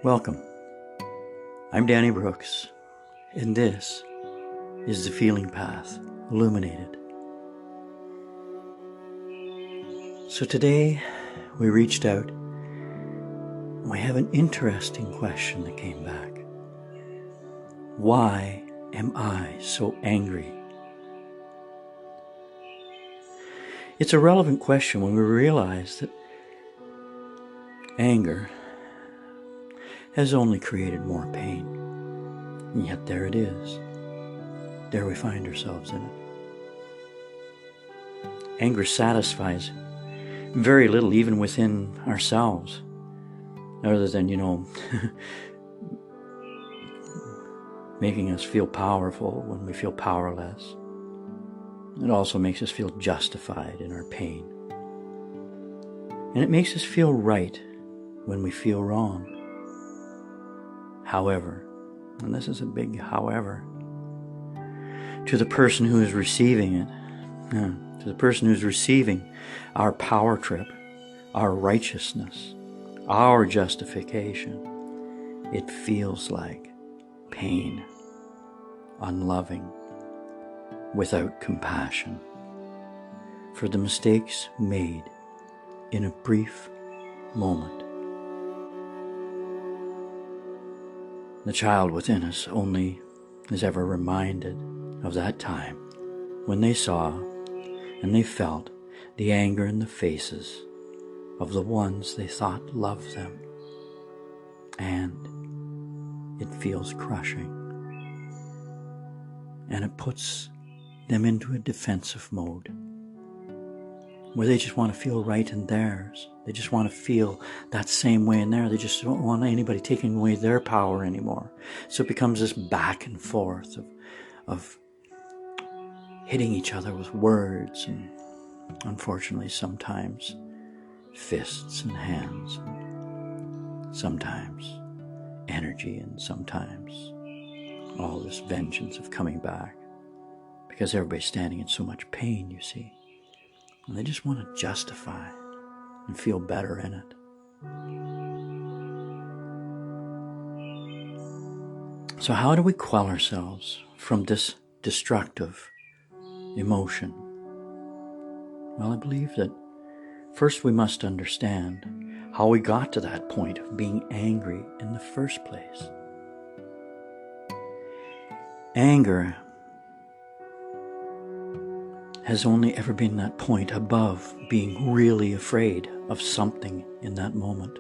Welcome. I'm Danny Brooks, and this is the Feeling Path Illuminated. So today we reached out and we have an interesting question that came back. Why am I so angry? It's a relevant question when we realize that anger has only created more pain. And yet there it is. There we find ourselves in it. Anger satisfies very little even within ourselves, other than, making us feel powerful when we feel powerless. It also makes us feel justified in our pain. And it makes us feel right when we feel wrong. However, and this is a big however, to the person who is receiving it, to the person who's receiving our power trip, our righteousness, our justification, it feels like pain, unloving, without compassion for the mistakes made in a brief moment. The child within us only is ever reminded of that time when they saw and they felt the anger in the faces of the ones they thought loved them. And it feels crushing. And it puts them into a defensive mode where they just want to feel right in theirs. They just want to feel that same way in there. They just don't want anybody taking away their power anymore. So it becomes this back and forth of hitting each other with words and, unfortunately, sometimes fists and hands, and sometimes energy, and sometimes all this vengeance of coming back, because everybody's standing in so much pain, you see. And they just want to justify and feel better in it. So how do we quell ourselves from this destructive emotion? Well, I believe that first we must understand how we got to that point of being angry in the first place. Anger has only ever been that point above being really afraid of something in that moment.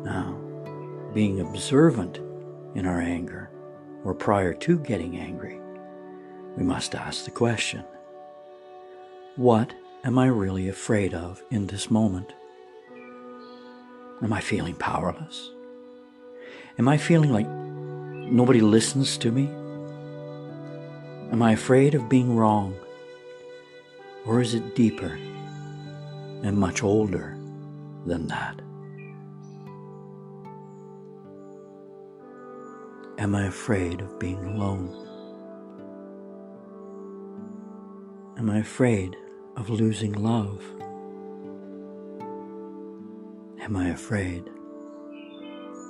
Now, being observant in our anger, or prior to getting angry, we must ask the question, what am I really afraid of in this moment? Am I feeling powerless? Am I feeling like nobody listens to me? Am I afraid of being wrong? Or is it deeper and much older than that? Am I afraid of being alone? Am I afraid of losing love? Am I afraid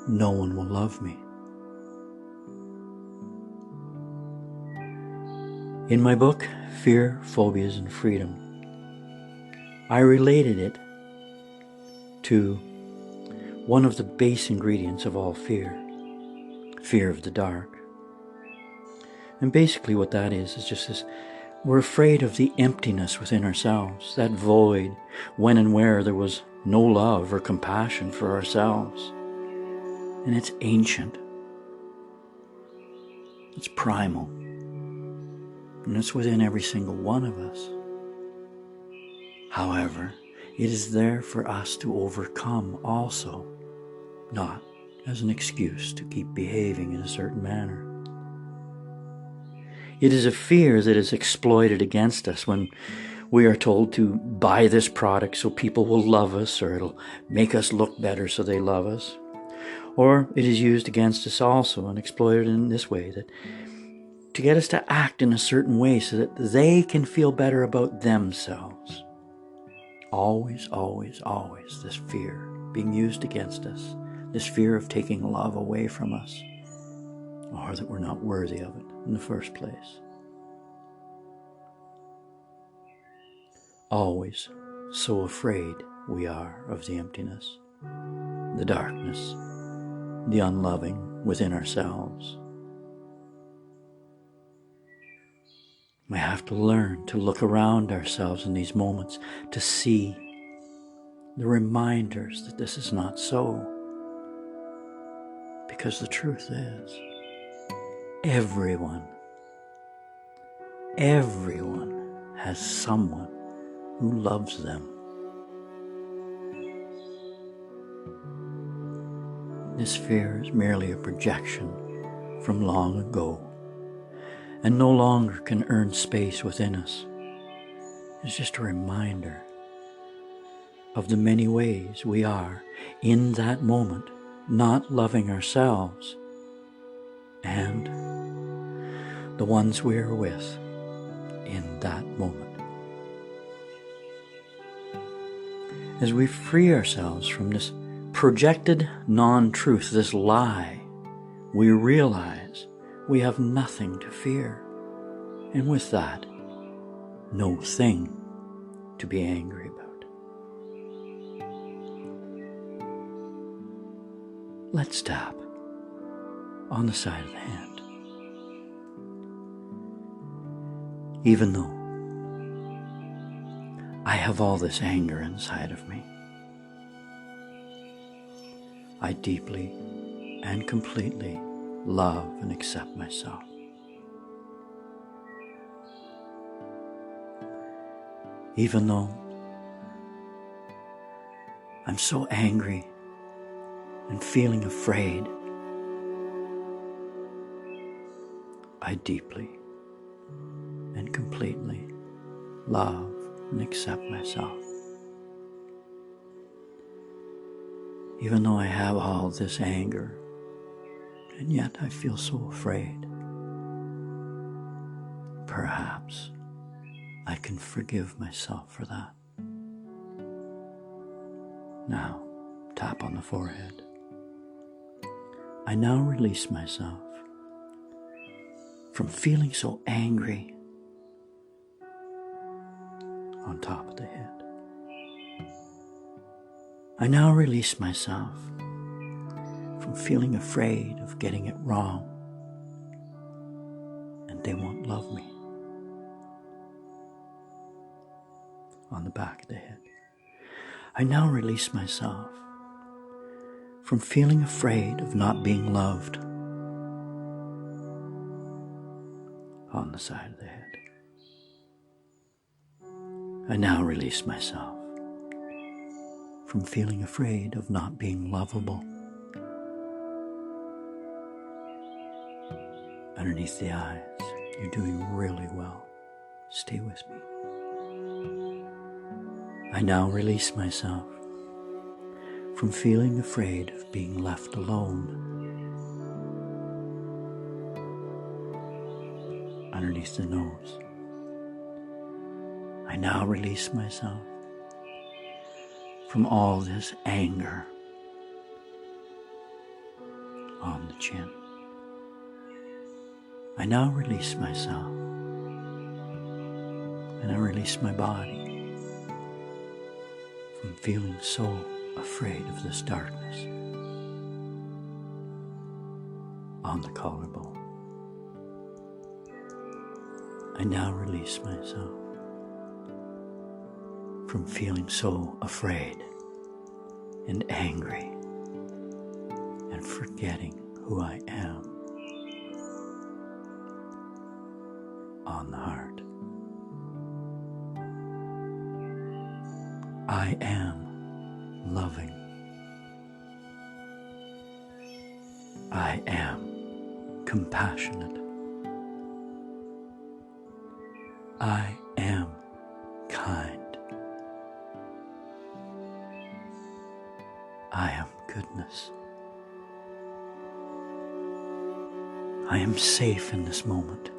no one will love me? In my book, Fear, Phobias, and Freedom, I related it to one of the base ingredients of all fear, fear of the dark. And basically what that is just this, we're afraid of the emptiness within ourselves, that void when and where there was no love or compassion for ourselves. And it's ancient. It's primal. And it's within every single one of us. However, it is there for us to overcome also, not as an excuse to keep behaving in a certain manner. It is a fear that is exploited against us when we are told to buy this product so people will love us, or it'll make us look better so they love us. Or it is used against us also and exploited in this way, that to get us to act in a certain way so that they can feel better about themselves. Always, always, always this fear being used against us, this fear of taking love away from us, or that we're not worthy of it in the first place. Always so afraid we are of the emptiness, the darkness, the unloving within ourselves. We have to learn to look around ourselves in these moments to see the reminders that this is not so. Because the truth is, everyone has someone who loves them. This fear is merely a projection from long ago, and no longer can earn space within us. It's just a reminder of the many ways we are, in that moment, not loving ourselves and the ones we are with in that moment. As we free ourselves from this projected non-truth, this lie, we realize we have nothing to fear, and with that, no thing to be angry about. Let's tap on the side of the hand. Even though I have all this anger inside of me, I deeply and completely love and accept myself. Even though I'm so angry and feeling afraid, I deeply and completely love and accept myself. Even though I have all this anger, and yet I feel so afraid, perhaps I can forgive myself for that. Now, tap on the forehead. I now release myself from feeling so angry on top of the head. I now release myself from feeling afraid of getting it wrong and they won't love me on the back of the head. I now release myself from feeling afraid of not being loved on the side of the head. I now release myself from feeling afraid of not being lovable underneath the eyes. You're doing really well. Stay with me. I now release myself from feeling afraid of being left alone underneath the nose. I now release myself from all this anger on the chin. I now release myself, and I release my body from feeling so afraid of this darkness on the collarbone. I now release myself from feeling so afraid and angry and forgetting who I am on the heart. I am loving. I am compassionate. I am kind. I am goodness. I am safe in this moment,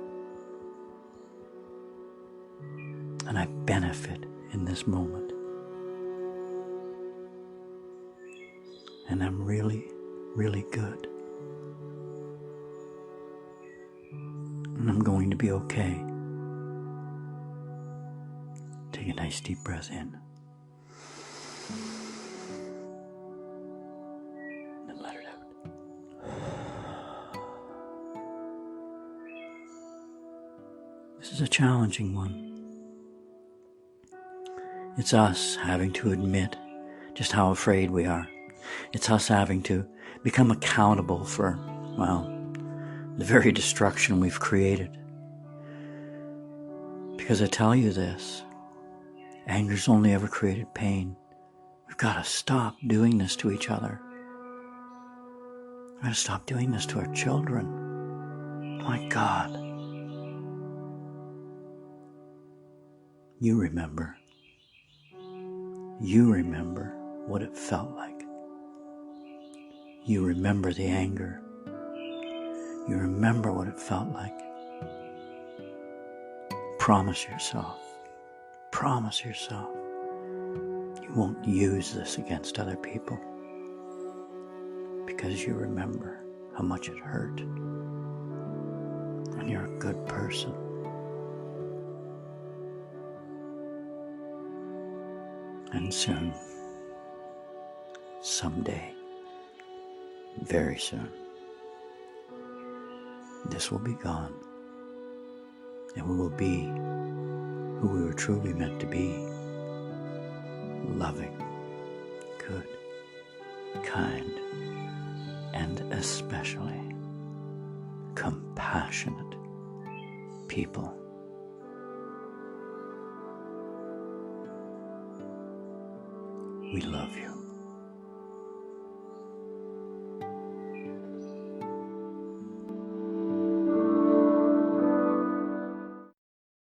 and I benefit in this moment. and I'm really, really good. And I'm going to be okay. Take a nice deep breath in. And let it out. This is a challenging one. It's us having to admit just how afraid we are. It's us having to become accountable for, well, the very destruction we've created. Because I tell you this, anger's only ever created pain. We've got to stop doing this to each other. We've got to stop doing this to our children. My God. You remember. You remember what it felt like. You remember the anger. You remember what it felt like. Promise yourself you won't use this against other people, because you remember how much it hurt. And you're a good person. And soon, someday, very soon, this will be gone, and we will be who we were truly meant to be: loving, good, kind, and especially compassionate people. We love you.